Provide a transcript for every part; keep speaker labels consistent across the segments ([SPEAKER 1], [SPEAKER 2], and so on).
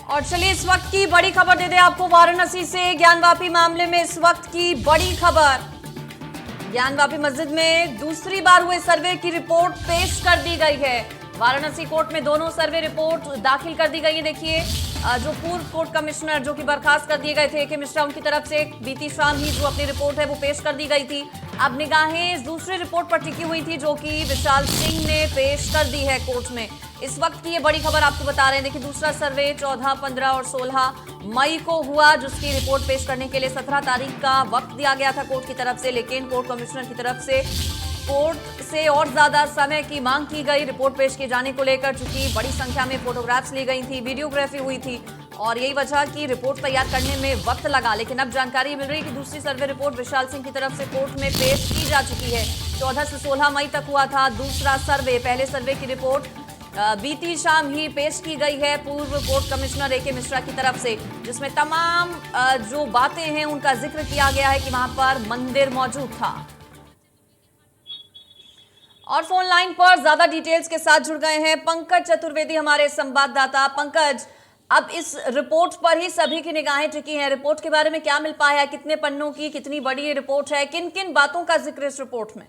[SPEAKER 1] और चलिए इस वक्त की बड़ी खबर दे दें आपको वाराणसी से। ज्ञानवापी मामले में इस वक्त की बड़ी खबर, ज्ञानवापी मस्जिद में दूसरी बार हुए सर्वे की रिपोर्ट पेश कर दी गई है। वाराणसी कोर्ट में दोनों सर्वे रिपोर्ट दाखिल कर दी गई है। देखिए जो पूर्व कोर्ट कमिश्नर जो कि बर्खास्त कर दिए गए थे के मिश्रा, उनकी तरफ से बीती शाम ही जो अपनी रिपोर्ट है वो पेश कर दी गई थी। अब निगाहें इस दूसरी रिपोर्ट पर टिकी हुई थी जो कि विशाल सिंह ने पेश कर दी है कोर्ट में। इस वक्त की ये बड़ी खबर आपको बता रहे हैं। देखिए दूसरा सर्वे 14, 15 और 16 मई को हुआ, जिसकी रिपोर्ट पेश करने के लिए 17 तारीख का वक्त दिया गया था कोर्ट की तरफ से, लेकिन कोर्ट कमिश्नर की तरफ से कोर्ट से और ज्यादा समय की मांग की गई रिपोर्ट पेश किए जाने को लेकर, चूंकि बड़ी संख्या में फोटोग्राफ्स ली गई थी, वीडियोग्राफी हुई थी और यही वजह कि रिपोर्ट तैयार करने में वक्त लगा। लेकिन अब जानकारी मिल रही है कि दूसरी सर्वे रिपोर्ट विशाल सिंह की तरफ से कोर्ट में पेश की जा चुकी है। 14 से 16 मई तक हुआ था दूसरा सर्वे। पहले सर्वे की रिपोर्ट बीती शाम ही पेश की गई है पूर्व कोर्ट कमिश्नर ए.के. मिश्रा की तरफ से, जिसमें तमाम जो बातें हैं उनका जिक्र किया गया है कि वहां पर मंदिर मौजूद था। और फोन लाइन पर ज्यादा डिटेल्स के साथ जुड़ गए हैं पंकज चतुर्वेदी, हमारे संवाददाता। पंकज, अब इस रिपोर्ट पर ही सभी की निगाहें टिकी हैं। रिपोर्ट के बारे में क्या मिल पाया है? कितने पन्नों की, कितनी बड़ी ये रिपोर्ट है? किन किन बातों का जिक्र इस रिपोर्ट में?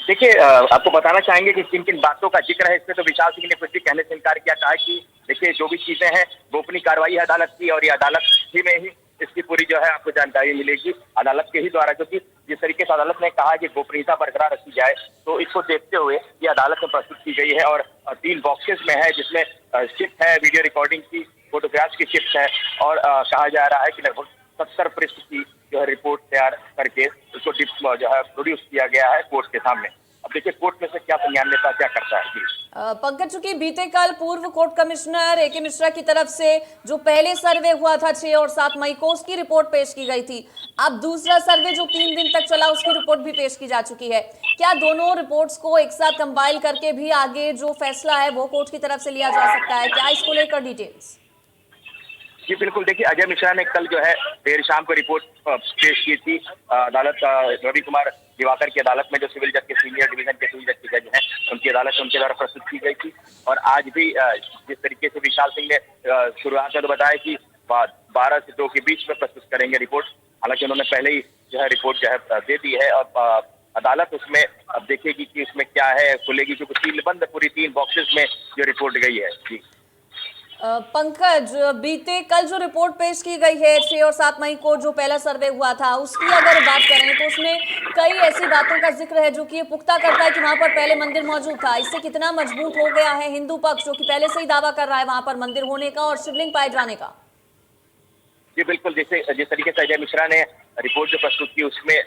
[SPEAKER 2] देखिए आपको बताना चाहेंगे कि किन किन बातों का जिक्र है इसमें। तो विशाल सिंह ने कुछ भी कहने से इनकार किया, कहा कि देखिए जो भी चीजें हैं गोपनीय कार्रवाई है अदालत की, और ये अदालत ही में ही इसकी पूरी जो है आपको जानकारी मिलेगी अदालत के ही द्वारा, क्योंकि जिस तरीके से अदालत ने कहा कि गोपनीयता बरकरार रखी जाए, तो इसको देखते हुए ये अदालत में प्रस्तुत की गई है। और 3 बॉक्सेस में है, जिसमें चिप है, वीडियो रिकॉर्डिंग की, फोटोग्राफ्स की चिप्स है, और कहा जा रहा है कि लगभग 70 पृष्ठ की जो है रिपोर्ट तैयार करके उसको जो है प्रोड्यूस किया गया है कोर्ट के सामने। अब देखिए कोर्ट में से क्या संज्ञान लेता, क्या करता है।
[SPEAKER 1] पंकज, चूंकि बीते कल पूर्व कोर्ट कमिश्नर ए.के. मिश्रा की तरफ से जो पहले सर्वे हुआ था 6 और 7 मई को, उसकी रिपोर्ट पेश की गई थी। अब दूसरा सर्वे जो 3 दिन तक चला उसकी रिपोर्ट भी पेश की जा चुकी है। क्या दोनों रिपोर्ट्स को एक साथ कंपाइल करके भी आगे जो फैसला है वो कोर्ट की तरफ से लिया जा सकता है? क्या इसको लेकर डिटेल्स?
[SPEAKER 2] जी बिल्कुल, देखिए अजय मिश्रा ने कल जो है देर शाम को रिपोर्ट पेश की थी अदालत रवि कुमार दिवाकर की अदालत में, जो सिविल जज के सीनियर डिवीजन के सिविल जज के जज हैं, उनकी अदालत उनके द्वारा प्रस्तुत की गई थी। और आज भी जिस तरीके से विशाल सिंह ने शुरुआत में तो बताया कि 12 से 2 के बीच में प्रस्तुत करेंगे रिपोर्ट, हालांकि उन्होंने पहले ही जो है रिपोर्ट जो है दे दी है। और अदालत उसमें अब देखेगी कि उसमें क्या है, खुलेगी, क्योंकि सीलबंद पूरी 3 बॉक्सेस में जो रिपोर्ट गई है। जी
[SPEAKER 1] पंकज, बीते कल जो रिपोर्ट पेश की गई है 6 और 7 मई को जो पहला सर्वे हुआ था, उसकी अगर बात करें तो उसमें कई ऐसी बातों का जिक्र है जो कि ये पुख्ता करता है कि वहां पर पहले मंदिर मौजूद था। इससे कितना मजबूत हो गया है हिंदू पक्ष, जो कि पहले से ही दावा कर रहा है वहां पर मंदिर होने का और शिवलिंग पाए जाने का?
[SPEAKER 2] जी बिल्कुल, जिस तरीके से अजय मिश्रा ने रिपोर्ट जो प्रस्तुत की उसमें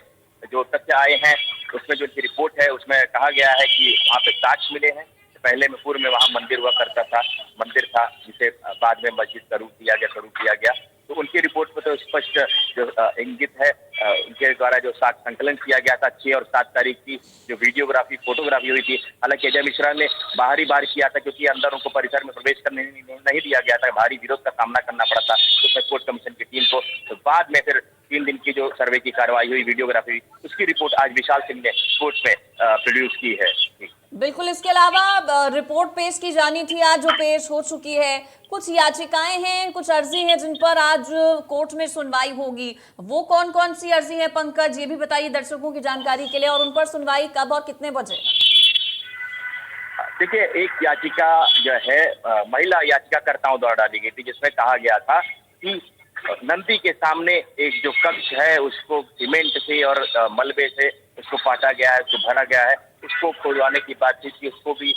[SPEAKER 2] जो तथ्य आए हैं, उसमें जो रिपोर्ट है उसमें कहा गया है कि वहाँ पे साक्ष्य मिले हैं। पहले में पूर्व में वहाँ मंदिर हुआ करता था, मंदिर था जिसे बाद में मस्जिद का रूप दिया गया, स्वरूप दिया गया। तो उनकी रिपोर्ट में तो स्पष्ट जो इंगित है, उनके द्वारा जो साक्ष्य संकलन किया गया था 6 और 7 तारीख की जो वीडियोग्राफी फोटोग्राफी हुई थी। हालांकि अजय मिश्रा ने बाहरी बार किया था, क्योंकि अंदर उनको परिसर में प्रवेश करने नहीं दिया गया था, भारी विरोध का सामना करना पड़ा था उसमें कोर्ट कमीशन की टीम को। तो बाद में फिर 3 दिन की जो सर्वे की कार्रवाई हुई, वीडियोग्राफी, उसकी रिपोर्ट आज विशाल सिंह ने कोर्ट में प्रोड्यूस की है।
[SPEAKER 1] बिल्कुल, इसके अलावा रिपोर्ट पेश की जानी थी आज, जो पेश हो चुकी है। कुछ याचिकाएं हैं, कुछ अर्जी हैं जिन पर आज कोर्ट में सुनवाई होगी। वो कौन कौन सी अर्जी है पंकज, ये भी बताइए दर्शकों की जानकारी के लिए, और उन पर सुनवाई कब और कितने बजे?
[SPEAKER 2] देखिए एक याचिका जो है महिला याचिकाकर्ताओं द्वारा डाली गई थी, जिसमें कहा गया था कि नंदी के सामने एक जो कक्ष है उसको सीमेंट से और मलबे से उसको पाटा गया है, उसको भरा गया है, उसको खुदवाने की बात थी कि उसको भी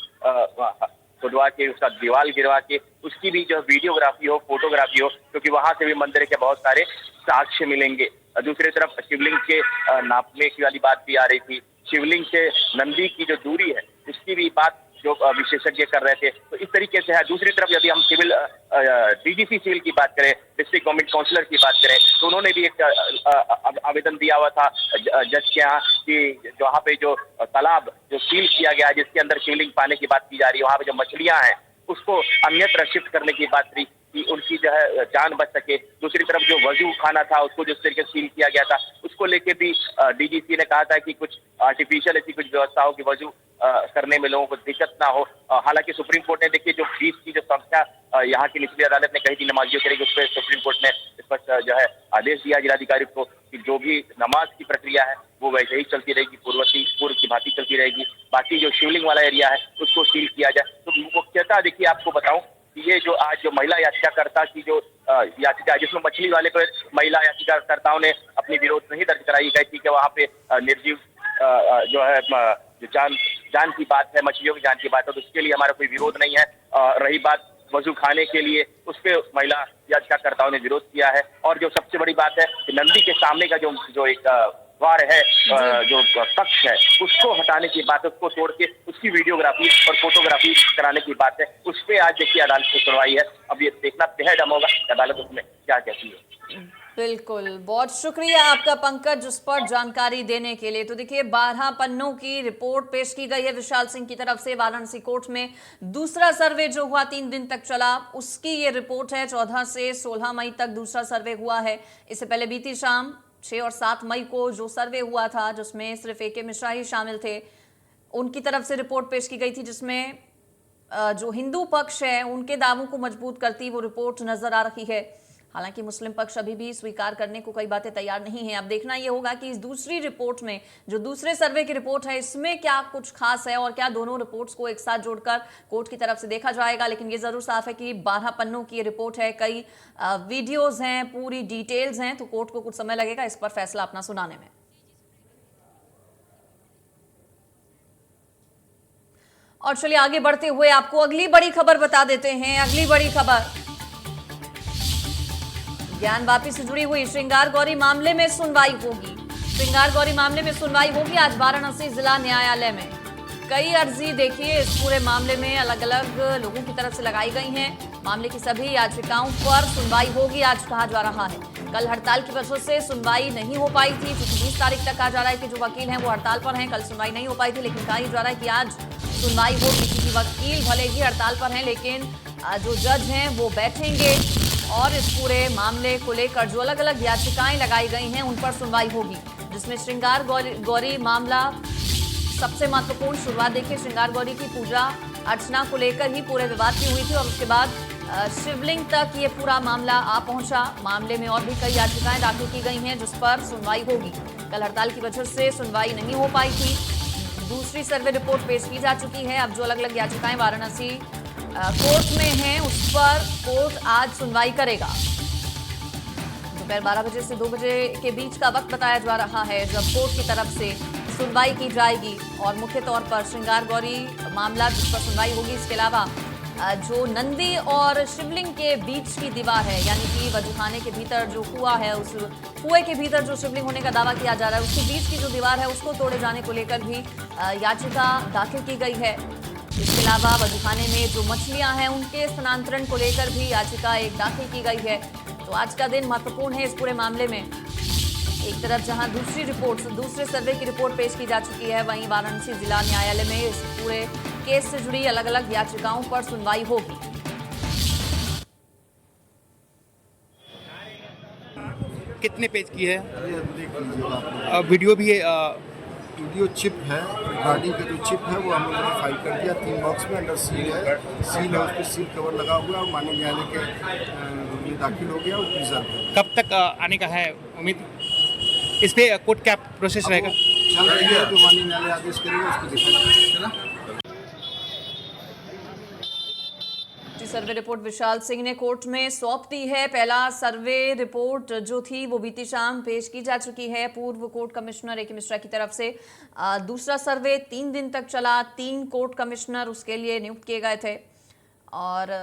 [SPEAKER 2] खुदवा के उसका दीवार गिरवा के उसकी भी जो वीडियोग्राफी हो, फोटोग्राफी हो, क्योंकि वहां से भी मंदिर के बहुत सारे साक्ष्य मिलेंगे। दूसरी तरफ शिवलिंग के नापने की वाली बात भी आ रही थी, शिवलिंग से नंदी की जो दूरी है उसकी भी बात जो विशेषज्ञ कर रहे थे। तो इस तरीके से है। दूसरी तरफ यदि हम सिविल डीजीसी सिविल की बात करें, डिस्ट्रिक्ट गवर्नमेंट काउंसलर की बात करें, तो उन्होंने भी एक आवेदन दिया हुआ था जज के यहाँ कि वहाँ पे जो तालाब जो सील किया गया है, जिसके अंदर शिवलिंग पाने की बात की जा रही है, वहाँ पे जो मछलियां हैं उसको अन्यत्र शिफ्ट करने की बात थी। कि उनकी जो है जान बच सके। दूसरी तरफ जो वजू खाना था उसको जिस तरीके से सील किया गया था, उसको लेके भी डीजीसी ने कहा था कि कुछ आर्टिफिशियल ऐसी कुछ व्यवस्था हो कि वजू करने में लोगों को दिक्कत ना हो। हालांकि सुप्रीम कोर्ट ने देखिए जो 20 की जो संख्या यहाँ की निचली अदालत ने कही थी नमाजियों के लिए, उस पर सुप्रीम कोर्ट ने स्पष्ट जो है आदेश दिया जिलाधिकारी को कि जो भी नमाज की प्रक्रिया है वो वैसे ही चलती रहेगी, पूर्व की भांति चलती रहेगी। बाकी जो शिवलिंग वाला एरिया है उसको सील किया जाए। तो मुख्यतः देखिए आपको बताऊं कि ये जो आज जो महिला याचिकाकर्ता की जो याचिका जिसमें मछली वाले पर महिला याचिकाकर्ताओं ने अपनी विरोध नहीं दर्ज कराई गई थी कि वहाँ पे निर्जीव जो है जो जान की बात है, मछलियों की जान की बात है, तो उसके लिए हमारा कोई विरोध नहीं है। रही बात वजू खाने के लिए, उस पर महिला याचिकाकर्ताओं ने विरोध किया है। और जो सबसे बड़ी बात है कि नंदी के सामने का जो एक द्वार है, जो कक्ष है, उसको हटाने की बात है, उसको तोड़ के उसकी वीडियोग्राफी और फोटोग्राफी कराने की बात है। उस पर आज देखिए अदालत में सुनवाई है। अब ये देखना बेहद होगा कि अदालत उसमें क्या कहती है।
[SPEAKER 1] बिल्कुल, बहुत शुक्रिया आपका पंकज उस पर जानकारी देने के लिए। तो देखिए 12 पन्नों की रिपोर्ट पेश की गई है विशाल सिंह की तरफ से वाराणसी कोर्ट में। दूसरा सर्वे जो हुआ 3 दिन तक चला, उसकी ये रिपोर्ट है। 14 से 16 मई तक दूसरा सर्वे हुआ है। इससे पहले बीती शाम 6 और 7 मई को जो सर्वे हुआ था, जिसमें सिर्फ AK मिश्रा ही शामिल थे, उनकी तरफ से रिपोर्ट पेश की गई थी, जिसमें जो हिंदू पक्ष है उनके दावों को मजबूत करती वो रिपोर्ट नजर आ रही है। हालांकि मुस्लिम पक्ष अभी भी स्वीकार करने को कई बातें तैयार नहीं है। अब देखना यह होगा कि इस दूसरी रिपोर्ट में, जो दूसरे सर्वे की रिपोर्ट है, इसमें क्या कुछ खास है और क्या दोनों रिपोर्ट्स को एक साथ जोड़कर कोर्ट की तरफ से देखा जाएगा। लेकिन ये जरूर साफ है कि 12 पन्नों की रिपोर्ट है, कई वीडियोज हैं, पूरी डिटेल्स हैं, तो कोर्ट को कुछ समय लगेगा इस पर फैसला अपना सुनाने में। और चलिए आगे बढ़ते हुए आपको अगली बड़ी खबर बता देते हैं। अगली बड़ी खबर ज्ञानवापी से जुड़ी हुई। श्रृंगार गौरी मामले में सुनवाई होगी। श्रृंगार गौरी मामले में सुनवाई होगी आज वाराणसी जिला न्यायालय में। कई अर्जी देखिए इस पूरे मामले में अलग अलग लोगों की तरफ से लगाई गई हैं। मामले की सभी याचिकाओं पर सुनवाई होगी आज कहा जा रहा है। कल हड़ताल की वजह से सुनवाई नहीं हो पाई थी, क्योंकि 20 तारीख तक कहा जा रहा है कि जो वकील हैं वो हड़ताल पर हैं। कल सुनवाई नहीं हो पाई थी, लेकिन कहा जा रहा है कि आज सुनवाई होगी, क्योंकि वकील भले ही हड़ताल पर हैं, लेकिन जो जज हैं वो बैठेंगे और इस पूरे मामले को लेकर जो अलग अलग याचिकाएं लगाई गई हैं उन पर सुनवाई होगी, जिसमें श्रृंगार गौरी मामला सबसे महत्वपूर्ण। शुरुआत देखिए, श्रृंगार गौरी की पूजा अर्चना को लेकर ही पूरे विवाद की हुई थी और उसके बाद शिवलिंग तक ये पूरा मामला आ पहुंचा। मामले में और भी कई याचिकाएं दाखिल की गई हैं जिस पर सुनवाई होगी। कल हड़ताल की वजह से सुनवाई नहीं हो पाई थी। दूसरी सर्वे रिपोर्ट पेश की जा चुकी है। अब जो अलग अलग याचिकाएं वाराणसी कोर्ट में हैं उस पर कोर्ट आज सुनवाई करेगा। दोपहर 12 बजे से 2 बजे के बीच का वक्त बताया जा रहा है जब कोर्ट की तरफ से सुनवाई की जाएगी। और मुख्य तौर पर श्रृंगार गौरी मामला जिस पर सुनवाई होगी, इसके अलावा जो नंदी और शिवलिंग के बीच की दीवार है, यानी कि वजूखाने के भीतर जो कुआं है, उस कुएं के भीतर जो शिवलिंग होने का दावा किया जा रहा है, उसके बीच की जो दीवार है उसको तोड़े जाने को लेकर भी याचिका दाखिल की गई है। इसके अलावा वजूखाने में जो मछलियां हैं उनके स्थानांतरण को लेकर भी याचिका एक दाखिल की गई है। तो आज का दिन महत्वपूर्ण है इस पूरे मामले में। एक तरफ जहां दूसरे सर्वे की रिपोर्ट पेश की जा चुकी है, वहीं वाराणसी जिला न्यायालय में इस पूरे केस से जुड़ी अलग अलग याचिकाओं पर सुनवाई होगी।
[SPEAKER 3] कितने पेज की है? वीडियो भी है,
[SPEAKER 4] वीडियो चिप है, रिकॉर्डिंग का जो चिप है वो हम लोगों ने फाइल कर दिया 3 बॉक्स में। अंडर सील है, उस पर सील कवर लगा हुआ है और माननीय न्यायालय के दाखिल हो गया, वो प्रिजर्व है।
[SPEAKER 3] कब तक आने का है उम्मीद? इस पे कोर्ट क्या प्रोसेस रहेगा?
[SPEAKER 4] चल रही है, जो माननीय न्यायालय आदेश करेगा उसको देखा जाएगा।
[SPEAKER 1] सर्वे रिपोर्ट विशाल सिंह ने कोर्ट में सौंप दी है। पहला सर्वे रिपोर्ट जो थी वो बीती शाम पेश की जा चुकी है पूर्व कोर्ट कमिश्नर AK मिश्रा की तरफ से। दूसरा सर्वे 3 दिन तक चला। 3 कोर्ट कमिश्नर उसके लिए नियुक्त किए गए थे। और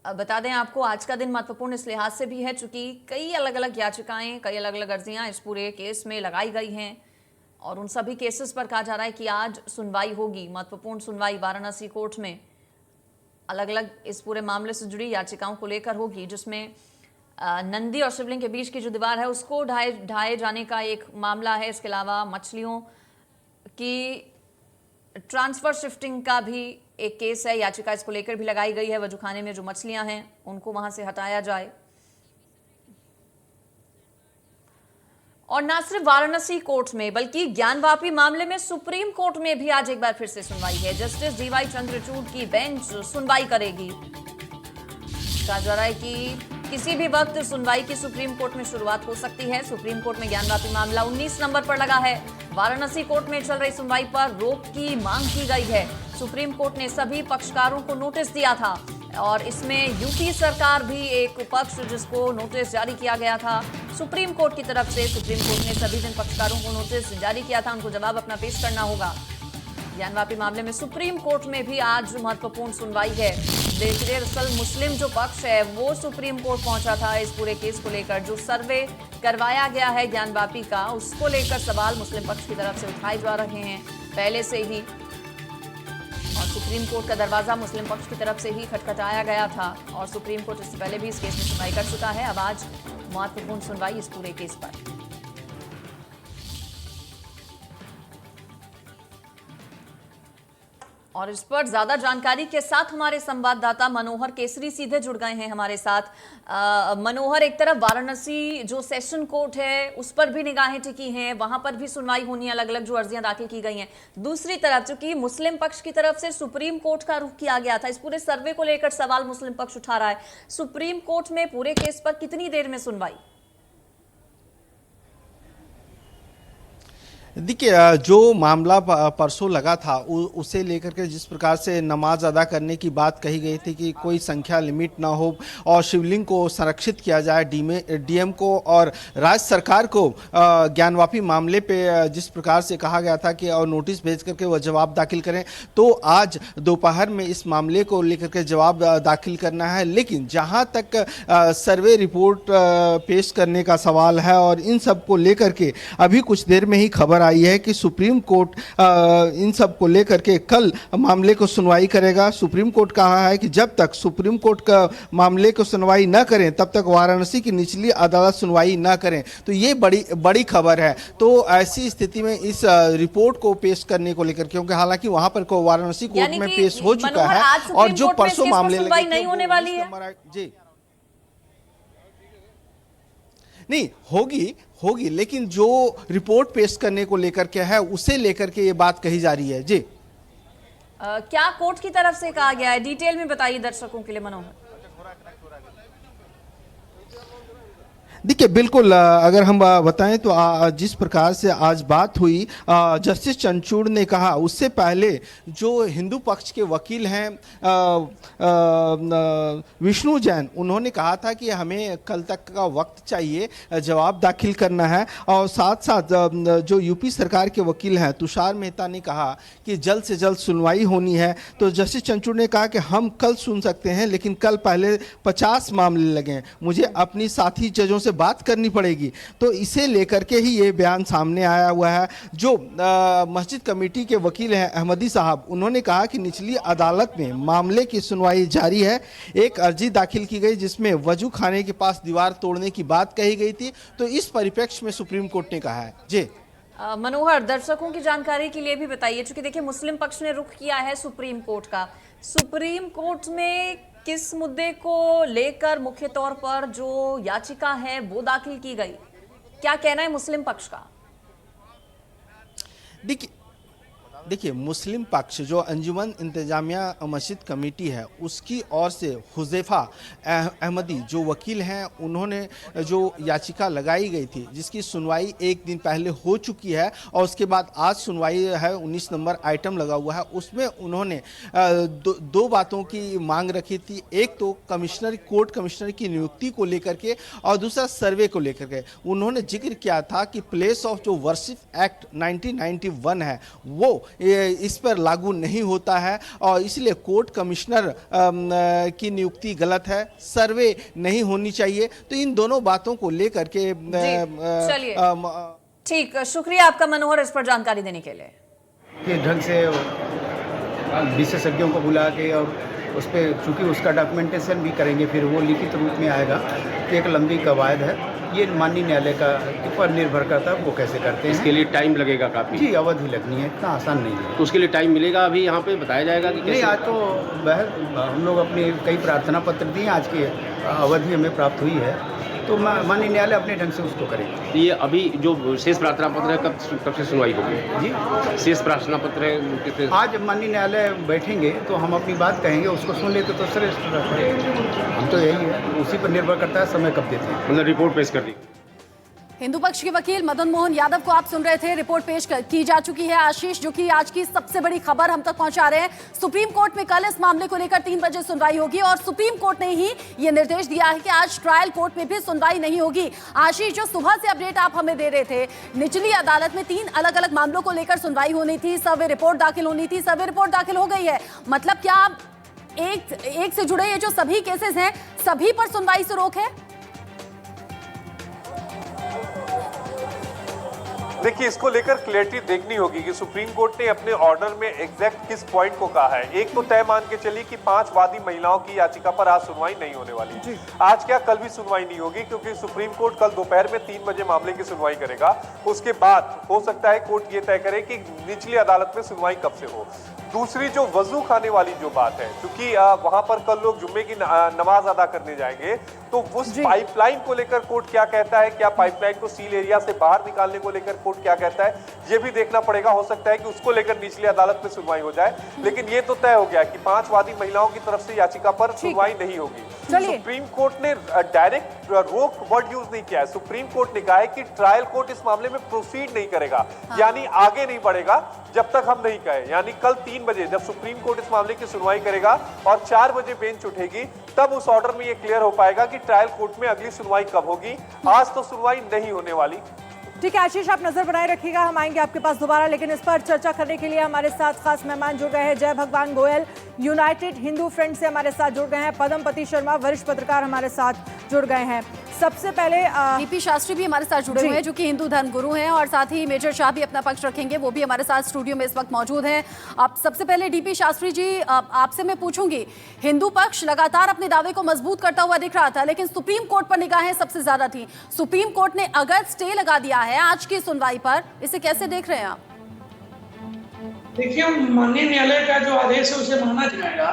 [SPEAKER 1] बता दें आपको, आज का दिन महत्वपूर्ण इस लिहाज से भी है चूंकि कई अलग अलग याचिकाएं, कई अलग अलग अर्जियां इस पूरे केस में लगाई गई हैं और उन सभी केसेस पर कहा जा रहा है कि आज सुनवाई होगी। महत्वपूर्ण सुनवाई वाराणसी कोर्ट में अलग अलग इस पूरे मामले से जुड़ी याचिकाओं को लेकर होगी, जिसमें नंदी और शिवलिंग के बीच की जो दीवार है उसको ढाए जाने का एक मामला है। इसके अलावा मछलियों की ट्रांसफर शिफ्टिंग का भी एक केस है, याचिका इसको लेकर भी लगाई गई है। वजूखाने में जो मछलियां हैं उनको वहां से हटाया जाए। और ना सिर्फ वाराणसी कोर्ट में बल्कि ज्ञानवापी मामले में सुप्रीम कोर्ट में भी आज एक बार फिर से सुनवाई है। जस्टिस डीवाई चंद्रचूड़ की बेंच सुनवाई करेगी। कहा जा रहा है कि किसी भी वक्त सुनवाई की सुप्रीम कोर्ट में शुरुआत हो सकती है। सुप्रीम कोर्ट में ज्ञानवापी मामला 19 नंबर पर लगा है। वाराणसी कोर्ट में चल रही सुनवाई पर रोक की मांग की गई है। सुप्रीम कोर्ट ने सभी पक्षकारों को नोटिस दिया था और इसमें यूपी सरकार भी एक पक्ष जिसको नोटिस जारी किया गया था सुप्रीम कोर्ट की तरफ से। सुप्रीम कोर्ट ने सभी जिन पक्षकारों को नोटिस जारी किया था उनको जवाब अपना पेश करना होगा। ज्ञानवापी मामले में सुप्रीम कोर्ट में भी आज महत्वपूर्ण सुनवाई है। दरअसल मुस्लिम जो पक्ष है वो सुप्रीम कोर्ट पहुंचा था इस पूरे केस को लेकर। जो सर्वे करवाया गया है ज्ञानवापी का, उसको लेकर सवाल मुस्लिम पक्ष की तरफ से उठाए जा रहे हैं पहले से ही। और सुप्रीम कोर्ट का दरवाजा मुस्लिम पक्ष की तरफ से ही खटखटाया गया था और सुप्रीम कोर्ट इससे पहले भी इस केस में सुनवाई कर चुका है। अब आज महत्वपूर्ण सुनवाई इस पूरे केस पर। और इस पर ज्यादा जानकारी के साथ हमारे संवाददाता मनोहर केसरी सीधे जुड़ गए हैं हमारे साथ। मनोहर, एक तरफ वाराणसी जो सेशन कोर्ट है उस पर भी निगाहें टिकी हैं, वहां पर भी सुनवाई होनी है, अलग अलग जो अर्जियां दाखिल की गई हैं। दूसरी तरफ चूंकि मुस्लिम पक्ष की तरफ से सुप्रीम कोर्ट का रुख किया गया था, इस पूरे सर्वे को लेकर सवाल मुस्लिम पक्ष उठा रहा है। सुप्रीम कोर्ट में पूरे केस पर कितनी देर में सुनवाई?
[SPEAKER 5] देखिए, जो मामला परसों लगा था उसे लेकर के जिस प्रकार से नमाज अदा करने की बात कही गई थी कि कोई संख्या लिमिट ना हो और शिवलिंग को संरक्षित किया जाए, डीएम को और राज्य सरकार को ज्ञानवापी मामले पे जिस प्रकार से कहा गया था कि और नोटिस भेज करके वह जवाब दाखिल करें, तो आज दोपहर में इस मामले को लेकर के जवाब दाखिल करना है। लेकिन जहां तक सर्वे रिपोर्ट पेश करने का सवाल है और इन सब को लेकर के अभी कुछ देर में ही खबर आई है कि सुप्रीम कोर्ट इन सब को लेकर के कल मामले को सुनवाई करेगा। सुप्रीम कोर्ट कहा है कि जब तक सुप्रीम कोर्ट का मामले को सुनवाई न करें तब तक वाराणसी की निचली अदालत सुनवाई न करें। तो ये बड़ी खबर है। तो ऐसी स्थिति में इस रिपोर्ट को पेश करने को लेकर, क्योंकि हालांकि वहां पर को वाराणसी कोर्ट में पेश हो चुका है और जो परसों मामले
[SPEAKER 1] नहीं होने वाली है
[SPEAKER 5] जी नहीं होगी, लेकिन जो रिपोर्ट पेश करने को लेकर के है उसे लेकर के ये बात कही जा रही है। जी
[SPEAKER 1] क्या कोर्ट की तरफ से कहा गया है, डिटेल में बताइए दर्शकों के लिए मनोहर।
[SPEAKER 5] देखिए, बिल्कुल अगर हम बताएं तो जिस प्रकार से आज बात हुई, जस्टिस चंद्रचूड़ ने कहा, उससे पहले जो हिंदू पक्ष के वकील हैं विष्णु जैन, उन्होंने कहा था कि हमें कल तक का वक्त चाहिए, जवाब दाखिल करना है। और साथ साथ जो यूपी सरकार के वकील हैं तुषार मेहता ने कहा कि जल्द से जल्द सुनवाई होनी है। तो जस्टिस चंद्रचूड़ ने कहा कि हम कल सुन सकते हैं, लेकिन कल पहले 50 मामले लगे, मुझे अपनी साथी जजों से बात करनी पड़ेगी। तो इसे लेकर के ही ये बयान सामने आया हुआ है। जो मस्जिद कमेटी के वकील हैं अहमदी साहब, उन्होंने कहा कि निचली अदालत में मामले की सुनवाई जारी है। एक अर्जी दाखिल की गई जिसमें वजू खाने के पास दीवार तोड़ने की बात कही गई थी। तो इस परिप्रेक्ष्य में सुप्रीम कोर्ट ने कहा है। जी
[SPEAKER 1] मनोहर, दर्शकों की जानकारी के लिए भी बताइए, क्योंकि देखिए मुस्लिम पक्ष ने रुख किया है सुप्रीम कोर्ट का। सुप्रीम कोर्ट में किस मुद्दे को लेकर मुख्य तौर पर जो याचिका है वो दाखिल की गई, क्या कहना है मुस्लिम पक्ष का?
[SPEAKER 5] देखिए, मुस्लिम पक्ष जो अंजुमन इंतजामिया मस्जिद कमेटी है उसकी ओर से हुज़ैफा अहमदी जो वकील हैं, उन्होंने जो याचिका लगाई गई थी जिसकी सुनवाई एक दिन पहले हो चुकी है और उसके बाद आज सुनवाई है, 19 नंबर आइटम लगा हुआ है, उसमें उन्होंने दो बातों की मांग रखी थी। एक तो कोर्ट कमिश्नर की नियुक्ति को लेकर के और दूसरा सर्वे को लेकर के। उन्होंने जिक्र किया था कि प्लेस ऑफ जो वर्शिप एक्ट 1991 है वो इस पर लागू नहीं होता है और इसलिए कोर्ट कमिश्नर की नियुक्ति गलत है, सर्वे नहीं होनी चाहिए। तो इन दोनों बातों को लेकर के
[SPEAKER 1] चलिए ठीक, शुक्रिया आपका मनोहर इस पर जानकारी देने के लिए।
[SPEAKER 6] के ढंग से विशेषज्ञों को बुला के और उस पर चूँकि उसका डॉक्यूमेंटेशन भी करेंगे, फिर वो लिखित रूप में आएगा, तो एक लंबी कवायद है। ये माननीय न्यायालय का पर निर्भर करता है वो कैसे करते हैं।
[SPEAKER 7] इसके लिए टाइम लगेगा काफ़ी?
[SPEAKER 6] जी, अवधि लगनी है, इतना आसान नहीं है।
[SPEAKER 7] तो उसके लिए टाइम मिलेगा अभी यहाँ पे बताया जाएगा कि
[SPEAKER 6] नहीं, आज तो हम लोग अपने कई प्रार्थना पत्र दिए, आज की अवधि हमें प्राप्त हुई है, तो माननीय न्यायालय अपने ढंग से उसको करेगा।
[SPEAKER 7] ये अभी जो शेष प्रार्थना पत्र है कब से सुनवाई होगी?
[SPEAKER 6] जी,
[SPEAKER 7] शेष प्रार्थना पत्र है
[SPEAKER 6] आज माननीय न्यायालय बैठेंगे तो हम अपनी बात कहेंगे, उसको सुन लेते तो श्रेष्ठ रहे। हम तो यही है, उसी पर निर्भर करता है समय कब देते हैं।
[SPEAKER 7] मतलब रिपोर्ट पेश कर दी।
[SPEAKER 1] हिंदू पक्ष के वकील मदन मोहन यादव को आप सुन रहे थे। रिपोर्ट पेश की जा चुकी है आशीष, जो कि आज की सबसे बड़ी खबर हम तक पहुंचा रहे हैं। सुप्रीम कोर्ट में कल इस मामले को लेकर 3 बजे सुनवाई होगी और सुप्रीम कोर्ट ने ही ये निर्देश दिया है कि आज ट्रायल कोर्ट में भी सुनवाई नहीं होगी। आशीष, जो सुबह से अपडेट आप हमें दे रहे थे, निचली अदालत में 3 अलग अलग मामलों को लेकर सुनवाई होनी थी, सर्वे रिपोर्ट दाखिल होनी थी, सर्वे रिपोर्ट दाखिल हो गई है। मतलब क्या एक से जुड़े ये जो सभी केसेस हैं, सभी पर सुनवाई से रोक है?
[SPEAKER 8] देखिए, इसको लेकर क्लैरिटी देखनी होगी कि सुप्रीम कोर्ट ने अपने ऑर्डर में एग्जैक्ट किस पॉइंट को कहा है। एक तो तय मान के चली कि 5 वादी महिलाओं की याचिका पर आज सुनवाई नहीं होने वाली। आज क्या कल भी सुनवाई नहीं होगी, क्योंकि सुप्रीम कोर्ट कल दोपहर में 3 बजे मामले की सुनवाई करेगा। उसके बाद हो सकता है कोर्ट ये तय करे कि निचली अदालत में सुनवाई कब से हो। दूसरी जो वजू खाने वाली जो बात है, क्योंकि वहां पर कल लोग जुम्मे की नमाज अदा करने जाएंगे, तो उस पाइपलाइन को लेकर कोर्ट क्या कहता है, क्या पाइपलाइन को सील एरिया से बाहर निकालने को लेकर कोर्ट क्या कहता है, ये भी देखना पड़ेगा। हो सकता है कि उसको लेकर निचली अदालत में सुनवाई हो जाए, लेकिन ये तो तय हो गया कि 5 वादी महिलाओं की तरफ से याचिका पर सुनवाई नहीं होगी। सुप्रीम कोर्ट ने डायरेक्ट रोक वर्ड यूज नहीं किया है। सुप्रीम कोर्ट ने कहा है कि ट्रायल कोर्ट इस मामले में प्रोसीड नहीं करेगा, यानी आगे नहीं बढ़ेगा जब तक हम नहीं कहें। यानी कल 3 बजे जब सुप्रीम कोर्ट इस मामले की सुनवाई करेगा और 4 बजे बेंच उठेगी, तब उस ऑर्डर में ये क्लियर हो पाएगा कि ट्रायल कोर्ट में अगली सुनवाई कब होगी। आज तो सुनवाई नहीं होने वाली।
[SPEAKER 9] ठीक है आशीष, आप नजर बनाए रखिएगा, हम आएंगे आपके पास दोबारा। लेकिन इस पर चर्चा करने के लिए हमारे साथ खास मेहमान जुड़ गए हैं। जय भगवान गोयल यूनाइटेड हिंदू फ्रंट से हमारे साथ जुड़ गए हैं। पद्मपति शर्मा वरिष्ठ पत्रकार हमारे साथ जुड़ गए हैं। सबसे पहले
[SPEAKER 1] डीपी शास्त्री भी हमारे साथ जुड़े हुए हैं, जो कि हिंदू धर्म गुरु हैं, और साथ ही मेजर शाह भी अपना पक्ष रखेंगे, वो भी हमारे साथ स्टूडियो में इस वक्त मौजूद हैं। आप सबसे पहले डीपी शास्त्री जी, आपसे मैं पूछूंगी, हिंदू पक्ष लगातार अपने दावे को मजबूत करता हुआ दिख रहा था, लेकिन सुप्रीम कोर्ट पर निगाहें सबसे ज्यादा थी। सुप्रीम कोर्ट ने अगर स्टे लगा दिया है आज की सुनवाई पर, इसे कैसे देख रहे हैं आप?
[SPEAKER 10] देखिए, माननीय न्यायालय का जो आदेश है उसे माना जाएगा।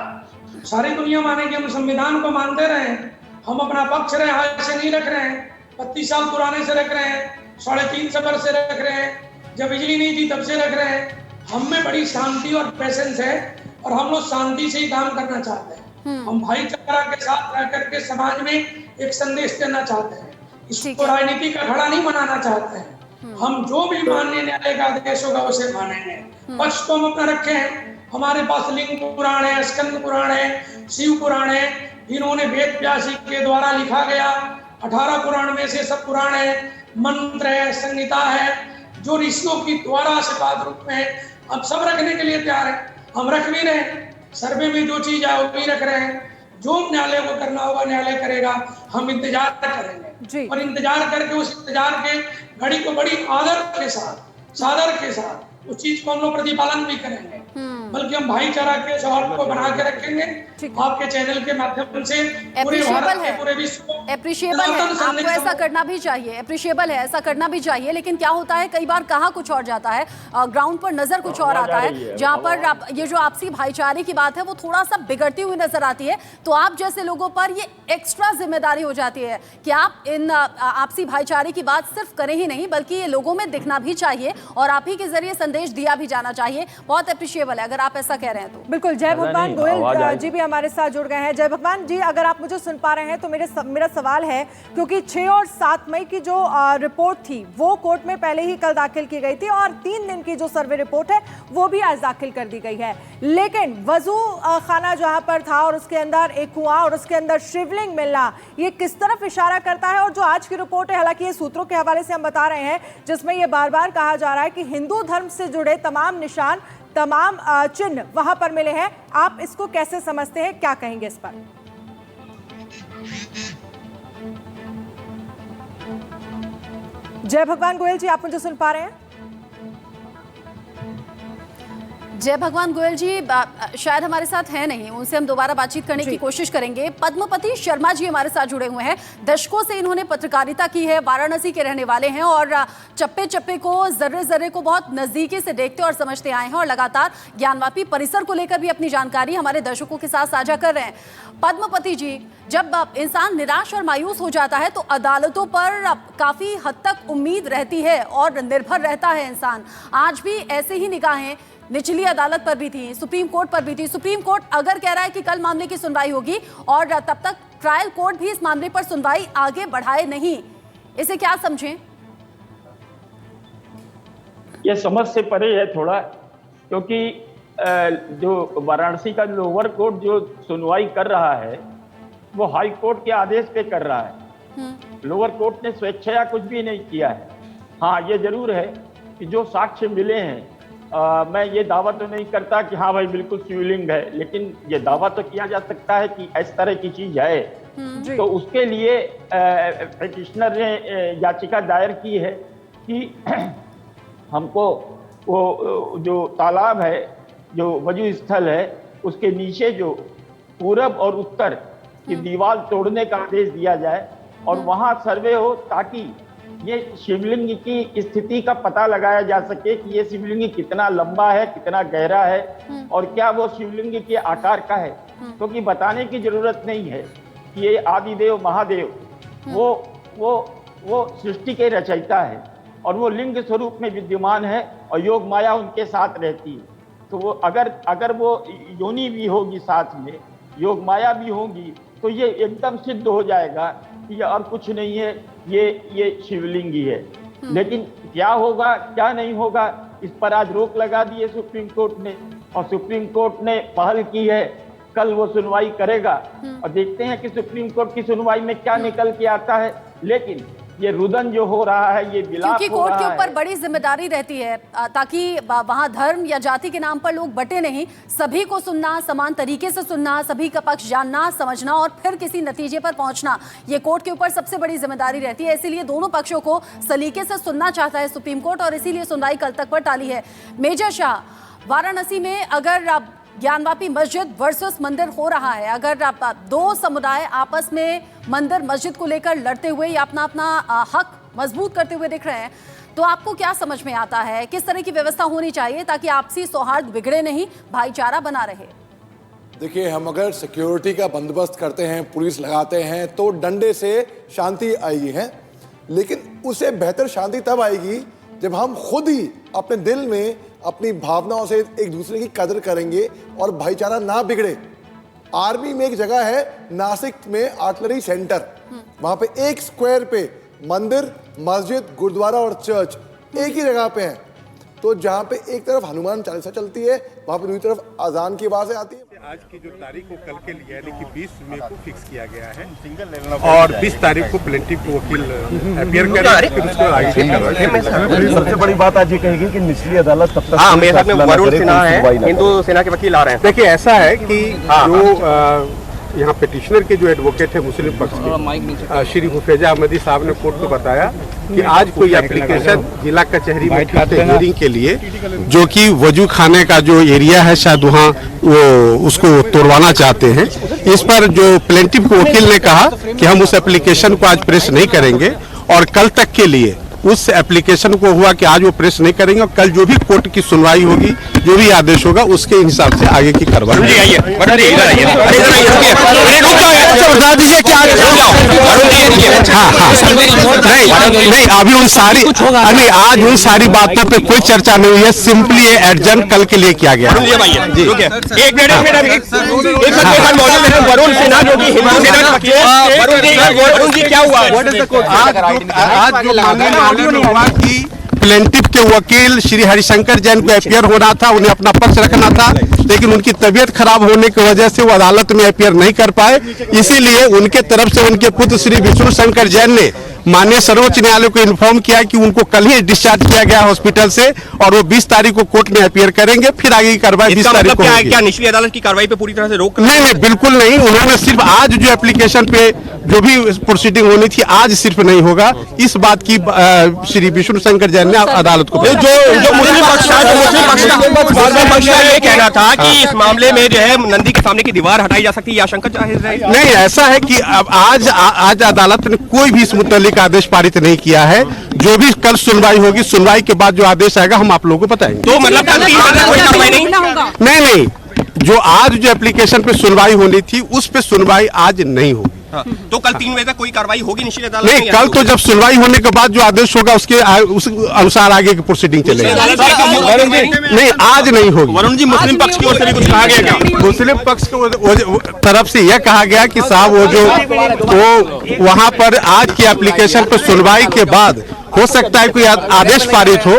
[SPEAKER 10] सारी दुनिया मानेगी, हम संविधान को मानते रहे, हम अपना पक्ष रहे, हाथ से नहीं रख रहे हैं। 32 साल पुराने से रख रहे हैं, 3.5 वर्ष से रख रहे हैं, जब बिजली नहीं थी तब से रख रहे हैं। हम में बड़ी शांति और पेशेंस है और हम लोग शांति से ही काम करना चाहते हैं। हम भाईचारा के साथ रह करके समाज में एक संदेश देना चाहते हैं, इसको राजनीति का खड़ा नहीं बनाना चाहते हैं। हम जो भी माननीय न्यायालय का आदेश होगा उसे मानेंगे। पक्ष तो हम अपना रखे हैं, हमारे पास लिंग पुराण है, स्कंद पुराण है, शिव पुराण है, इन्होंने वेद व्यास के द्वारा लिखा गया 18 पुराण में से सब पुराण है, मंत्र है, संहिता है, जो ऋषियों की द्वारा आशीर्वाद रूप में है। हम सब रखने के लिए तैयार हैं, हम रख भी रहे हैं। सर्वे में जो चीज है वो भी रख रहे हैं, जो न्यायालय को करना होगा न्यायालय करेगा। हम इंतजार करेंगे और इंतजार करके उस इंतजार के घड़ी को बड़ी आदर के साथ, सादर के साथ उस चीज को हम लोग प्रतिपालन भी करेंगे, बल्कि हम भाईचारा के स्वभाव को बना के रखेंगे। आपके चैनल के माध्यम से पूरे भारत के पूरे विश्व को
[SPEAKER 1] एप्रिशिएबल है, आपको ऐसा करना भी चाहिए, एप्रिशिएबल है, ऐसा करना भी चाहिए। लेकिन क्या होता है, कई बार कहा कुछ और जाता है, ग्राउंड पर नजर कुछ और आता है, जहां पर ये जो आपसी भाईचारे की बात है वो थोड़ा सा बिगड़ती हुई नजर आती है। तो आप जैसे लोगों पर ये एक्स्ट्रा जिम्मेदारी हो जाती है कि आप इन आपसी भाईचारे की बात सिर्फ करें ही नहीं, बल्कि ये लोगों में दिखना भी चाहिए और आप ही के जरिए संदेश दिया भी जाना चाहिए। बहुत एप्रिशिएबल है अगर आप ऐसा कह रहे हैं तो।
[SPEAKER 9] बिल्कुल। जय भगवान गोयल जी भी हमारे साथ जुड़ गए हैं। जय भगवान जी, अगर आप मुझे सुन पा रहे हैं तो मेरा सवाल है, क्योंकि 6 और 7 मई की जो रिपोर्ट थी वो कोर्ट में पहले ही कल दाखिल की गई थी और 3 दिन की जो सर्वे रिपोर्ट है वो भी आज दाखिल कर दी गई है। लेकिन वजू खाना जहां पर था और उसके अंदर एक कुआं और उसके अंदर शिवलिंग मिलना, ये किस तरफ इशारा करता है? और जो आज की रिपोर्ट है, हालांकि ये सूत्रों के हवाले से हम बता रहे हैं, जिसमें ये बार बार कहा जा रहा है कि हिंदू धर्म से जुड़े तमाम निशान, तमाम चिन्ह वहां पर मिले हैं। आप इसको कैसे समझते हैं, क्या कहेंगे इस पर? जय भगवान गोयल जी, आप मुझे सुन पा रहे हैं?
[SPEAKER 11] जय भगवान गोयल जी शायद हमारे साथ हैं नहीं, उनसे हम दोबारा बातचीत करने की कोशिश करेंगे। पद्मपति शर्मा जी हमारे साथ जुड़े हुए हैं। दशकों से इन्होंने पत्रकारिता की है, वाराणसी के रहने वाले हैं और चप्पे चप्पे को, जर्रे जर्रे को बहुत नजदीकी से देखते और समझते आए हैं और लगातार ज्ञानवापी परिसर को लेकर भी अपनी जानकारी हमारे दर्शकों के साथ साझा कर रहे हैं। पद्मपति जी, जब इंसान निराश और मायूस हो जाता है तो अदालतों पर काफी हद तक उम्मीद रहती है और निर्भर रहता है इंसान। आज भी ऐसे ही निगाहें निचली अदालत पर भी थी, सुप्रीम कोर्ट पर भी थी। सुप्रीम कोर्ट अगर कह रहा है कि कल मामले की सुनवाई होगी और तब तक ट्रायल कोर्ट भी इस मामले पर सुनवाई आगे बढ़ाए नहीं, इसे क्या समझें?
[SPEAKER 12] ये समझ से परे है थोड़ा, क्योंकि जो वाराणसी का लोअर कोर्ट जो सुनवाई कर रहा है वो हाई कोर्ट के आदेश पे कर रहा है। लोअर कोर्ट ने स्वेच्छया कुछ भी नहीं किया है। हाँ, ये जरूर है कि जो साक्ष्य मिले हैं, मैं ये दावा तो नहीं करता कि हाँ भाई बिल्कुल शिवलिंग है, लेकिन ये दावा तो किया जा सकता है कि इस तरह की चीज है। तो उसके लिए पिटिशनर ने याचिका दायर की है कि हमको वो जो तालाब है, जो वजू स्थल है, उसके नीचे जो पूरब और उत्तर की दीवार तोड़ने का आदेश दिया जाए और वहां सर्वे हो, ताकि ये शिवलिंग की स्थिति का पता लगाया जा सके कि ये शिवलिंग कितना लंबा है, कितना गहरा है और क्या वो शिवलिंग के आकार का है। क्योंकि बताने की जरूरत नहीं है कि ये आदिदेव महादेव वो सृष्टि के रचयिता है और वो लिंग स्वरूप में विद्यमान है और योग माया उनके साथ रहती है। तो वो अगर वो योनि भी होगी, साथ में योग माया भी होगी, तो ये एकदम सिद्ध हो जाएगा कि ये और कुछ नहीं है, ये शिवलिंग ही है। लेकिन क्या होगा क्या नहीं होगा, इस पर आज रोक लगा दी है सुप्रीम कोर्ट ने और सुप्रीम कोर्ट ने पहल की है। कल वो सुनवाई करेगा और देखते हैं कि सुप्रीम कोर्ट की सुनवाई में क्या निकल के आता है। लेकिन ये रुदन जो हो रहा है, ये विलाप
[SPEAKER 11] क्योंकि कोर्ट के ऊपर बड़ी जिम्मेदारी रहती है ताकि वहां धर्म या जाति के नाम पर लोग बटे नहीं, सभी को सुनना, समान तरीके से सुनना, सभी का पक्ष जानना, समझना और फिर किसी नतीजे पर पहुंचना, ये कोर्ट के ऊपर सबसे बड़ी जिम्मेदारी रहती है। इसीलिए दोनों पक्षों को सलीके से सुनना चाहता है सुप्रीम कोर्ट और इसीलिए सुनवाई कल तक पर टाली है। मेजर शाह, वाराणसी में अगर ज्ञानवापी मस्जिद वर्सेस मंदिर हो रहा है, अगर दो समुदाय आपस में मंदिर मस्जिद को लेकर लड़ते हुए या अपना अपना हक मजबूत करते हुए दिख रहे हैं, तो आपको क्या समझ में आता है, किस तरह की व्यवस्था होनी चाहिए ताकि आपसी सौहार्द बिगड़े नहीं, भाईचारा बना रहे?
[SPEAKER 13] देखिए, हम अगर सिक्योरिटी का बंदोबस्त करते हैं, पुलिस लगाते हैं, तो डंडे से शांति आएगी है, लेकिन उससे बेहतर शांति तब आएगी जब हम खुद ही अपने दिल में अपनी भावनाओं से एक दूसरे की कदर करेंगे और भाईचारा ना बिगड़े। आर्मी में एक जगह है नासिक में, आर्टिलरी सेंटर, वहां पे 1 स्क्वायर पे मंदिर, मस्जिद, गुरुद्वारा और चर्च एक ही जगह पे है। तो जहाँ पे एक तरफ हनुमान चालीसा चलती है, वहां पे दूसरी तरफ अजान की आवाजें आती है।
[SPEAKER 14] आज की जो तारीख को कल के लिए यानी कि 20 मई को फिक्स किया गया है और 20 तारीख को प्लेंटिव को वकील अपीयर करेंगे, फिर उसको आगे।
[SPEAKER 15] सबसे बड़ी बात आज ये कहेगी कि निचली अदालत तब तक
[SPEAKER 7] मेरे साथ में वरुण सिन्हा है, हिंदू सेना के वकील आ रहे हैं।
[SPEAKER 14] देखिए, ऐसा है कि जो यहाँ पिटिशनर के जो एडवोकेट है मुस्लिम पक्ष के, श्री हुफैजा अहमदी साहब ने कोर्ट को बताया कि आज कोई एप्लीकेशन जिला कचहरी में हियरिंग के लिए, जो कि वजू खाने का जो एरिया है शायद वहाँ वो उसको तोड़वाना चाहते हैं। इस पर जो प्लेंटिफ के वकील ने कहा कि हम उस एप्लीकेशन को आज प्रेस नहीं करेंगे और कल तक के लिए उस एप्लीकेशन को हुआ कि आज वो प्रेस नहीं करेंगे और कल जो भी कोर्ट की सुनवाई होगी, जो भी आदेश होगा, उसके हिसाब से आगे की कार्रवाई। नहीं, अभी उन सारी आज उन सारी बातों पे कोई चर्चा नहीं हुई है, सिंपली ये एडजर्न कल के लिए किया गया।
[SPEAKER 7] वरुण सिन्हा जो कि हिंदू सेना, क्या हुआ
[SPEAKER 14] हुआ कि प्लेंटिफ के वकील श्री हरिशंकर जैन को अपियर होना था, उन्हें अपना पक्ष रखना था, लेकिन उनकी तबीयत खराब होने की वजह से वो अदालत में अपियर नहीं कर पाए। इसीलिए उनके तरफ से उनके पुत्र श्री विष्णु शंकर जैन ने माननीय सर्वोच्च न्यायालय को इन्फॉर्म किया कि उनको कल ही डिस्चार्ज किया गया हॉस्पिटल से और वो 20 तारीख को कोर्ट में अपियर करेंगे, फिर आगे की कार्रवाई 20 तारीख को होगी।
[SPEAKER 7] क्या निचली अदालत की कार्रवाई पे पूरी तरह से रोक?
[SPEAKER 14] नहीं, बिल्कुल नहीं। उन्होंने सिर्फ आज जो एप्लीकेशन पे जो भी प्रोसीडिंग होनी थी आज सिर्फ नहीं होगा, इस बात की श्री विष्णु शंकर जैन ने अदालत को
[SPEAKER 7] जो मुस्लिम पक्ष का ये कहना था कि इस मामले में जो है नंदी के सामने की दीवार हटाई जा सकती है, आशंका जाहिर है।
[SPEAKER 14] नहीं, ऐसा है कि अब आज अदालत ने कोई भी इस मुतालिक आदेश पारित नहीं किया है। जो भी कल सुनवाई होगी, सुनवाई के बाद जो आदेश आएगा हम आप लोगों को बताएंगे।
[SPEAKER 7] तो मतलब कोई कार्रवाई
[SPEAKER 14] नहीं, जो आज जो एप्लीकेशन पे सुनवाई होनी थी उस पे सुनवाई आज नहीं होगी।
[SPEAKER 7] तो कल 3 बजे तक कोई कार्रवाई होगी निचली अदालत
[SPEAKER 14] नहीं, कल तो जब सुनवाई होने के बाद जो आदेश होगा उसके उस अनुसार आगे की प्रोसीडिंग चलेगी। नहीं, आज नहीं होगी।
[SPEAKER 7] वरुण जी, मुस्लिम पक्ष की ओर से भी कुछ कहा गया क्या?
[SPEAKER 14] मुस्लिम पक्ष की तरफ से यह कहा गया कि साहब वो वहां पर आज की एप्लीकेशन पर सुनवाई के बाद हो सकता है कोई आदेश पारित हो,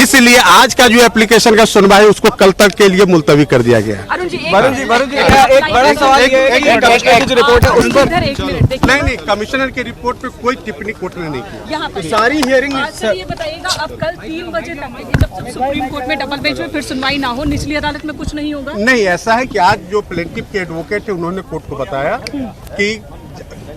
[SPEAKER 14] इसलिए आज का जो एप्लीकेशन का सुनवाई उसको कल तक के लिए मुलतवी कर दिया गया।
[SPEAKER 3] वरुण जी, एक बड़ा सवाल ये है कि कमिश्नर की जो रिपोर्ट है उस पर
[SPEAKER 14] नहीं, कमिश्नर की रिपोर्ट पे कोई टिप्पणी कोर्ट ने नहीं की।
[SPEAKER 3] यहाँ पर सारी हियरिंग
[SPEAKER 16] ये बताइएगा, अब कल 3 बजे तक जब सुप्रीम कोर्ट में डबल बेंच में फिर सुनवाई ना हो, निचली अदालत में कुछ नहीं होगा?
[SPEAKER 14] नहीं, ऐसा है कि आज जो प्लेंटिफ के एडवोकेट है उन्होंने कोर्ट को बताया कि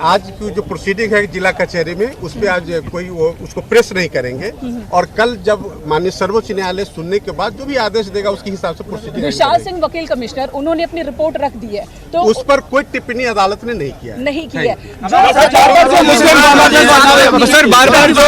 [SPEAKER 14] आज की जो प्रोसीडिंग है जिला कचहरी में उस पर आज कोई उसको प्रेस नहीं करेंगे, और कल जब माननीय सर्वोच्च न्यायालय सुनने के बाद जो भी आदेश देगा उसके हिसाब से प्रोसीडिंग।
[SPEAKER 16] विशाल सिंह वकील कमिश्नर, उन्होंने अपनी रिपोर्ट रख दी है, तो
[SPEAKER 14] उस पर कोई टिप्पणी अदालत ने नहीं किया
[SPEAKER 16] है।
[SPEAKER 3] सर, बार-बार जो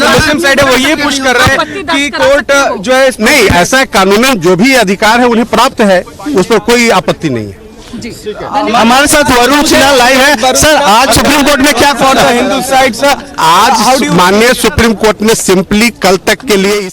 [SPEAKER 3] मुस्लिम साइड है वो ये पुश कर रहे हैं कि कोर्ट जो है
[SPEAKER 14] नहीं, ऐसा कानूनन जो भी अधिकार है उन्हें प्राप्त है, उस पर कोई आपत्ति नहीं है।
[SPEAKER 3] हमारे साथ वरुण सिन्हा लाइव है। सर, आज सुप्रीम कोर्ट में क्या कहा था हिंदू साइड से?
[SPEAKER 14] आज माननीय सुप्रीम कोर्ट ने सिंपली कल तक के लिए